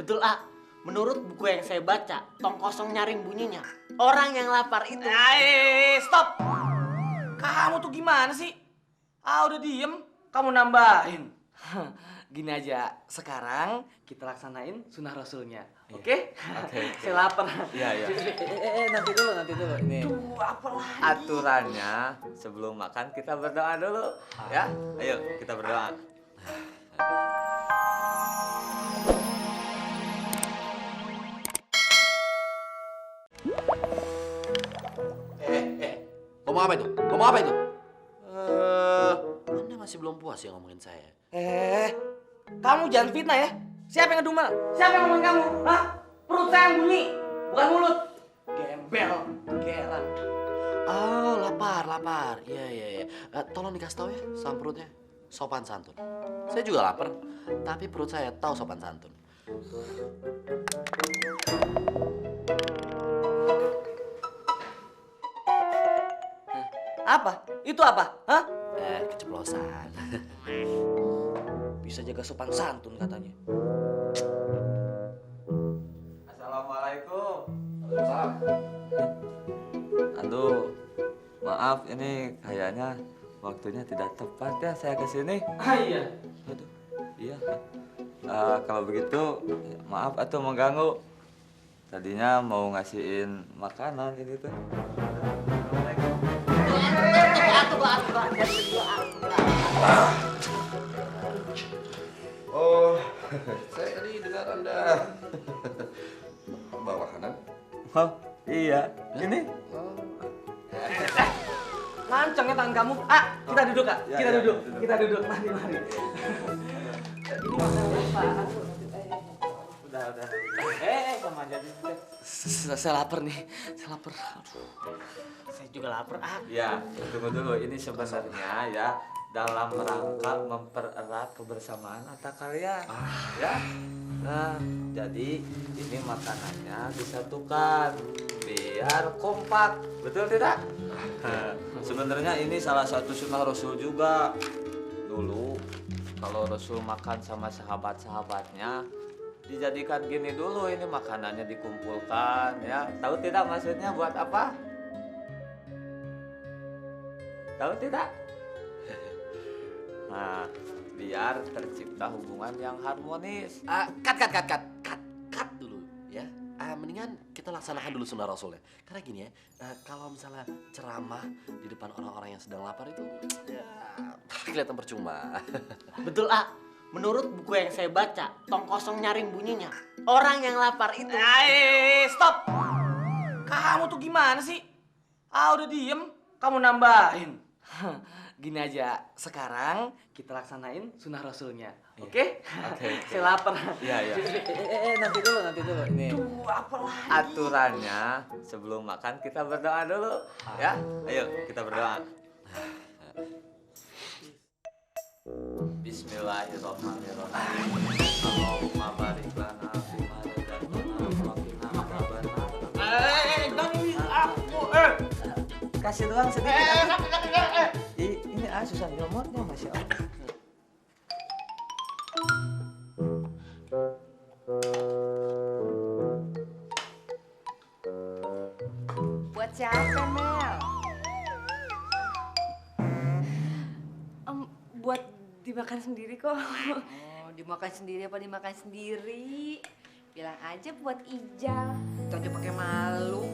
Betul, A. Menurut buku yang saya baca, tong kosong nyaring bunyinya. Orang yang lapar itu... Stop! Kamu tuh gimana sih? Udah diem, kamu nambahin. Gini aja, sekarang kita laksanain sunnah rasulnya. Oke? Oke. Saya lapar. Iya. Nanti dulu. Ini Duh, apa lagi? aturannya sebelum makan kita berdoa dulu, ya. Ayo kita berdoa. Ngomong apa itu? Ngomong apa itu? Anda masih belum puas ya ngomongin saya? Kamu jangan fitnah ya. Siapa yang ngedumel? Siapa yang ngomongin kamu? Hah? Perut saya yang bunyi, bukan mulut. Gembel, geran. Oh, lapar. Iya. Tolong dikasih tahu ya sama perutnya. Sopan santun. Saya juga lapar, tapi perut saya tahu sopan santun. Apa? Itu apa? Hah? Keceplosan. Bisa jaga sopan santun katanya. Assalamualaikum. Waalaikumsalam. Aduh, maaf ini kayaknya waktunya tidak tepat ya saya kesini. Iya. Aduh, iya. Kalau begitu maaf atuh mengganggu. Tadinya mau ngasihin makanan ini tuh. Oh, saya tadi dengar Anda bawa makanan. Oh, iya. Ini. Lancang ya tangan kamu. Kita duduk, Kak. Ya, Kita ya, duduk. duduk. Kita duduk. Mari. Ini makanan apa? Udah. Sama aja. Saya lapar nih. Saya lapar. Aduh. Saya juga lapar, A. Ya, tunggu dulu. Ini sebenarnya ya dalam rangka mempererat kebersamaan antar kalian. Ya. Nah, jadi ini makanannya disatukan biar kompak. Betul tidak? Sebenarnya ini salah satu sunnah Rasul juga. Dulu kalau Rasul makan sama sahabat-sahabatnya dijadikan gini dulu, ini makanannya dikumpulkan ya. Tahu tidak maksudnya buat apa? Tahu tidak? Nah, biar tercipta hubungan yang harmonis. Cut dulu ya. Mendingan kita laksanakan dulu sunnah rasul ya. Karena gini ya, kalau misalnya ceramah di depan orang-orang yang sedang lapar itu ya kelihatan percuma. Betul, A. Menurut buku yang saya baca, tong kosong nyaring bunyinya. Orang yang lapar itu... Stop! Kamu tuh gimana sih? Udah diem, kamu nambahin. Gini aja, sekarang kita laksanain sunnah rasulnya. Oke? Oke. Saya lapar. Iya. Nanti dulu. Ini Duh, apa lagi? aturannya sebelum makan kita berdoa dulu, ya. Ayo kita berdoa. Bismillahirrahmanirrahim. Allahumma barik lana fima razaqtana wa qina adzabannar. Kasih doang sedikit. Ini susah nyomotnya, Masya Allah. Buat siapa, Mel? Buat dimakan sendiri kok. Oh, dimakan sendiri apa dimakan sendiri? Bilang aja buat Ijal. Itu aja pakai malu.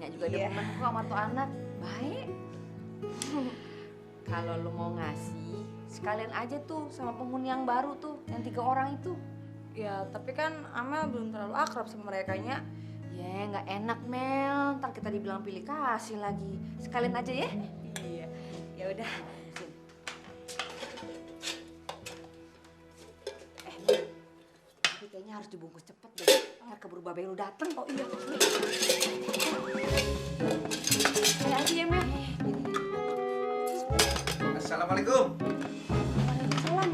Nya juga demen kok sama tuh anak. Baik. Kalau lu mau ngasih, sekalian aja tuh sama penghuni yang baru tuh, yang 3 orang itu. Ya, tapi kan Amel belum terlalu akrab sama merekanya. Ya, nggak enak, Mel. Ntar kita dibilang pilih kasih lagi. Sekalian aja ya. Iya. Ya udah. Tapi kayaknya harus dibungkus cepet deh. Ntar keburu babe lu dateng. Oh iya. Kayak aja ya, Mel. Assalamualaikum. Waalaikumsalam.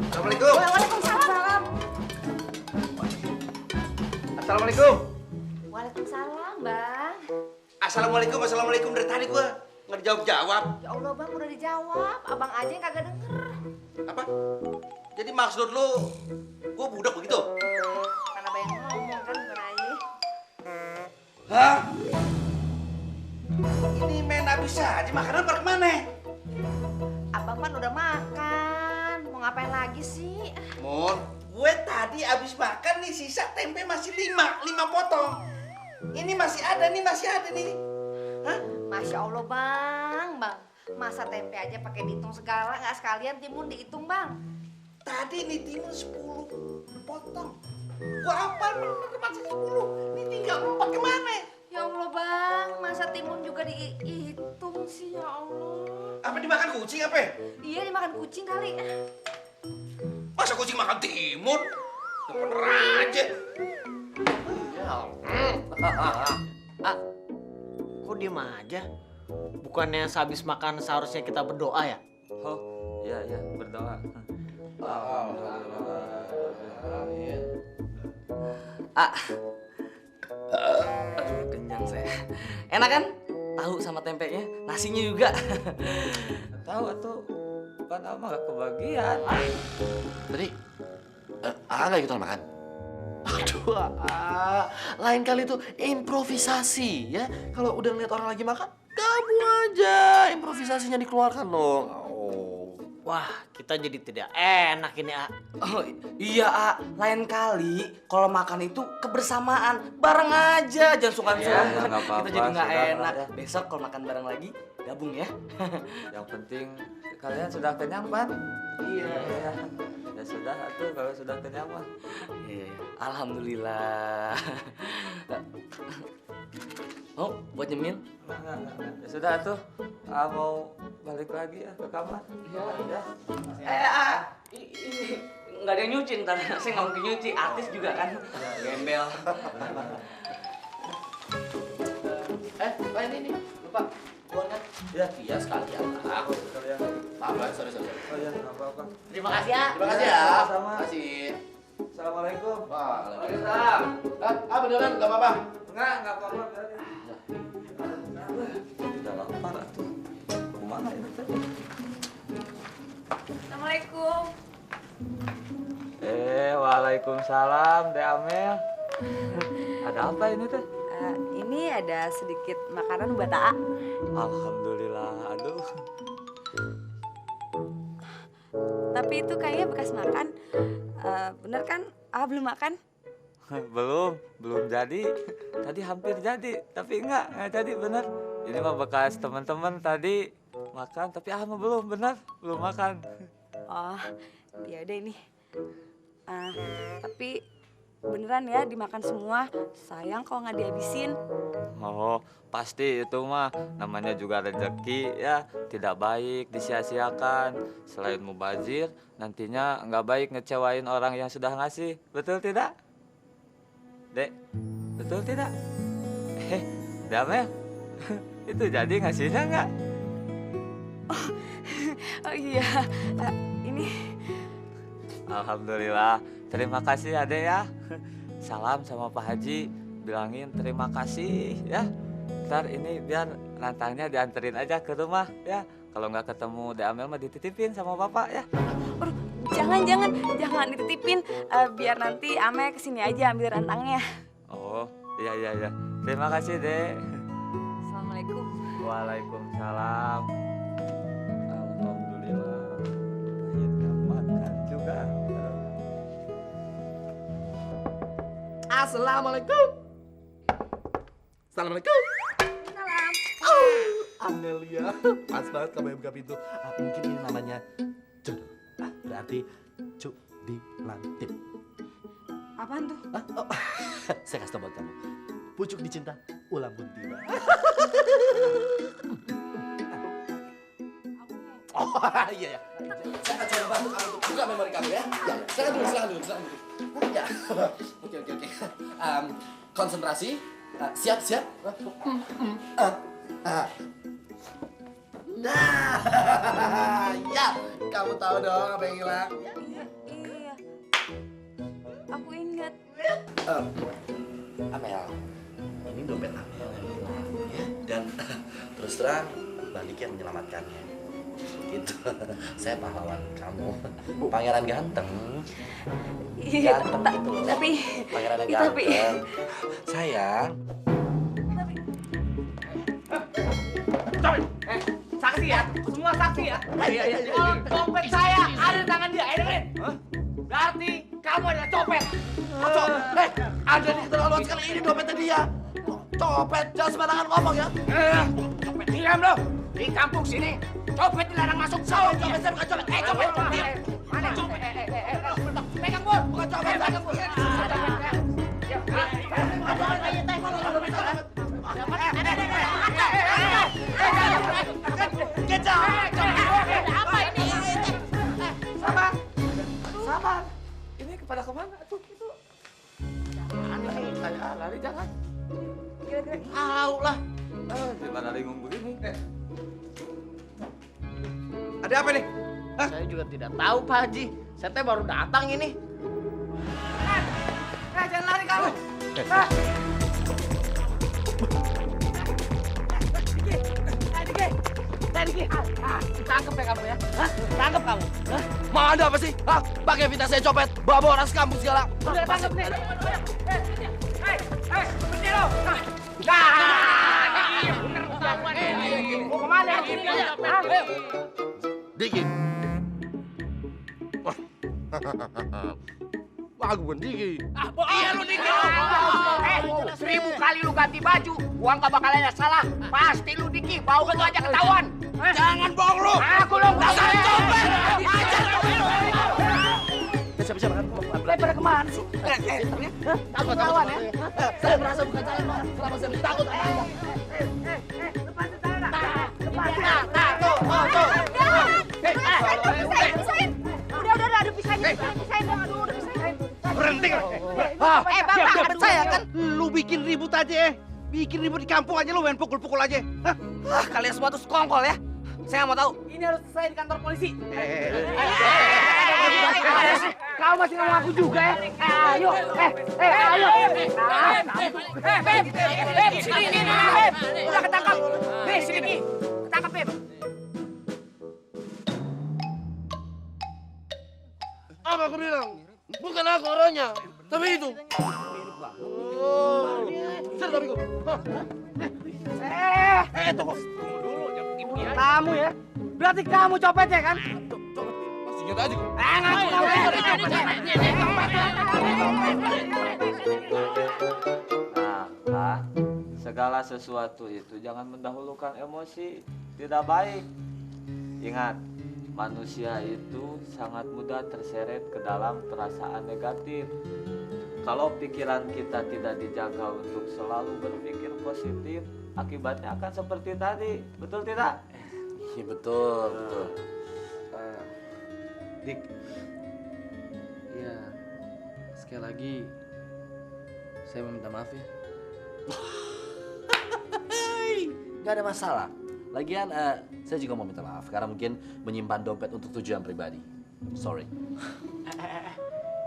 Assalamualaikum. Waalaikumsalam. Assalamualaikum. Waalaikumsalam, Bang. Assalamualaikum dari tadi gua nggak dijawab. Ya Allah, Bang, udah dijawab. Abang aja yang kagak denger. Apa? Jadi maksud lu gua budak begitu? Karena banyak ngomong kan bukan aja. Hah? Ini main habis aja makanan pada kemana? Abang kan udah makan. Mau ngapain lagi sih? Mon, gue tadi habis makan nih sisa tempe masih 5 potong. Ini masih ada nih. Hah? Masya Allah bang. Masa tempe aja pakai dihitung segala, nggak sekalian timun dihitung bang. Tadi nih timun 10 potong. Gua apal bener masih 10. Ini tinggal 4 kemana? Ya Allah bang, masa timun juga dihitung sih ya Allah. Apa dimakan kucing apa? Iya dimakan kucing kali. Masa kucing makan timun? Bener aja. Kok diem aja? Bukannya sehabis makan seharusnya kita berdoa ya? Oh, iya berdoa. Aduh, kenyang saya. Enak kan? Tahu sama tempenya, nasinya juga. Tahu atuh, kan ama gak kebagian. Tadi, nggak ikutan makan? Aduh, lain kali tuh improvisasi ya. Kalau udah ngeliat orang lagi makan, kamu aja improvisasinya dikeluarkan dong. Oh. Wah, kita jadi tidak enak ini, A. Oh iya, lain kali kalau makan itu kebersamaan, bareng aja, jangan sungkan-sungkan. Ya, nggak apa-apa, Kita jadi nggak sudah, enak. ya. Besok kalau makan bareng lagi, gabung ya. Yang penting kalian sudah kenyang, Pan? Iya. Ya sudah atuh kalau sudah kenyang mah. Iya, alhamdulillah. Oh, buat nyemil? Enggak. Ya sudah atuh. Mau balik lagi ya ke kamar. Ya. Ini nggak ada yang nyuci ntar. Saya nggak mungkin nyuci, artis juga kan. Gembel. Ini lupa. Keluarkan. Ya. Iya sekalian. Sekalian. Maaf, sorry. Oh ya, enggak apa-apa. Terima kasih, A. Terima kasih ya. Sama. Terima kasih. Assalamualaikum. Waalaikumsalam. Beneran nggak apa-apa. Enggak apa-apa. Udah lapar atuh. Kemana ini teh? Assalamualaikum. Waalaikumsalam, Dek Amel. Ada apa ini teh? Ini ada sedikit makanan buat Aa. Alhamdulillah, aduh. Tapi itu kayaknya bekas makan. Bener kan? Aa belum makan? belum jadi. Tadi hampir jadi, tapi enggak jadi bener. Ini mah bekas teman-teman tadi makan, tapi mah belum makan. Oh, ya udah ini. Tapi beneran ya dimakan semua. Sayang kalau nggak dihabisin. Oh, pasti itu mah namanya juga rezeki ya, tidak baik disia-siakan. Selain mubazir, nantinya nggak baik ngecewain orang yang sudah ngasih. Betul tidak? Dek, betul tidak? Damel, itu jadi ngasihnya nggak? Oh iya, ini Alhamdulillah, terima kasih Ade ya. Salam sama Pak Haji, bilangin terima kasih ya. Ntar ini biar rantangnya dianterin aja ke rumah ya. Kalau nggak ketemu De Amel mah dititipin sama Bapak ya. aduh, jangan dititipin. Biar nanti Ame kesini aja ambil rantangnya. Oh, iya. Terima kasih, Dek. Assalamualaikum. Waalaikumsalam. Alhamdulillah. Akhirnya makan juga. Assalamualaikum. Assalamualaikum. Salam. Amelia, pas banget kamu yang buka pintu. Mungkin ini namanya jodoh. Berarti cuk dilantik. Apaan tuh? Saya kasih tau buat kamu. Pucuk dicinta, ulang pun tiba. Oh iya ya. Saya akan coba bantu kamu untuk buka memori kamu ya. Ya, silakan dulu. Ya. Oke. Konsentrasi. Siap. Nah, ya, kamu tahu dong apa yang hilang. Iya. Aku ingat. Amel, ini dompet Amel yang hilang ya. Dan terus terang Balik yang menyelamatkannya. Gitu. Saya pahlawan kamu. Pangeran ganteng. Iya, Ganteng gitu loh. tapi Pangeran yang iya, tapi ganteng. Sayang. Saksi ya, semua saksi ya. Kalau dompet saya ada di tangan dia, dengerin. Berarti kamu adalah copet. Ada di keterlaluan sekali ini dompetnya dia. Copet, jangan sembarangan ngomong ya. Copet diam lo. Di kampung sini, copet dilarang masuk. Copet, saya bukan copet. Copet. Mana copet? Pegang bol. Bukan copet, pegang bol. apa ini? Sabar. Ini kepada kemana tuh? Itu. Jangan saya lari jangan. Tahu lah. Gimana lingung begini? Ada apa nih? Saya juga tidak tahu Pak Haji. Saya teh baru datang ini. Jangan lari kamu. Diki. Tangkep ya kamu ya. Tangkep kamu. Mau ada apa sih? Hah? Pakai fitnah saya copet, bawa orang sekampung segala. Udah tangkep nih. Berhenti lo. Mau kemana? Diki. Wah, gue Diki. Iya lu Diki. 1000 kali lu ganti baju, gua nggak bakal ada salah. Pasti lu Diki, bau lu aja ketahuan. Jangan bohong lu. Aku lu Dasar copet. Ajar Siapa kan? pada kemana sih? Takut ya? Saya merasa bukan saya, Pak. Selama saya takut sama Anda. Udah, aduh pisahin dong, aduh, udah pisahin. Berhenti. Bang, dompet saya kan. Lu bikin ribut aja. Bikin ribut di kampung aja lu main pukul-pukul aja. Hah? Kalian semua tuh sekongkol ya. Saya nggak mau tahu. Ini harus selesai di kantor polisi. Kau masih nggak ngaku juga ya? Ayo, ayo. Sini, udah ketangkap. Sini, ketangkap, Beb. Apa aku bilang? Bukan aku orangnya, tapi itu. Oh, saya tapi kok. Tunggu dulu, kamu ya? Berarti kamu copetnya kan? Masih ingat aja. Ngaku Nah, Pak, segala sesuatu itu jangan mendahulukan emosi, tidak baik. Ingat, manusia itu sangat mudah terseret ke dalam perasaan negatif. Kalau pikiran kita tidak dijaga untuk selalu berpikir positif, akibatnya akan seperti tadi. Betul tidak? Iya betul. Dik, ya sekali lagi saya meminta maaf ya. Gak ada masalah. Lagian saya juga mau minta maaf karena mungkin menyimpan dompet untuk tujuan pribadi. Sorry.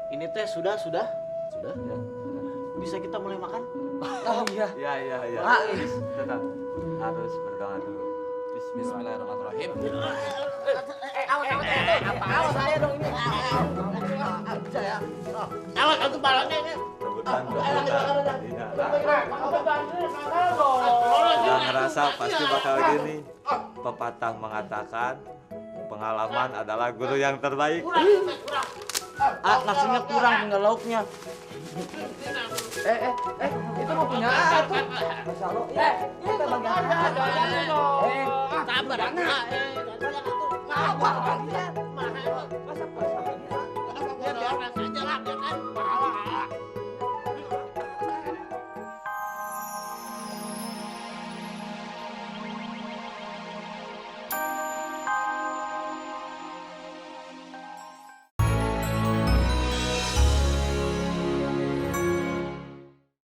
Ini teh sudah. Sudah? Ya. Bisa kita mulai makan? Oh iya. Ya. Tenang. Harus berdoa dulu. Bismillahirrahmanirrahim. Awas saya dong ini. Awas aku balonnya ini. Rebutan. Jangan ngerasa pasti bakal gini. Pepatah mengatakan pengalaman adalah guru yang terbaik. Nasinya kurang, tinggal lauknya. Itu mau punya aku. Kita bagian Sabar. Masa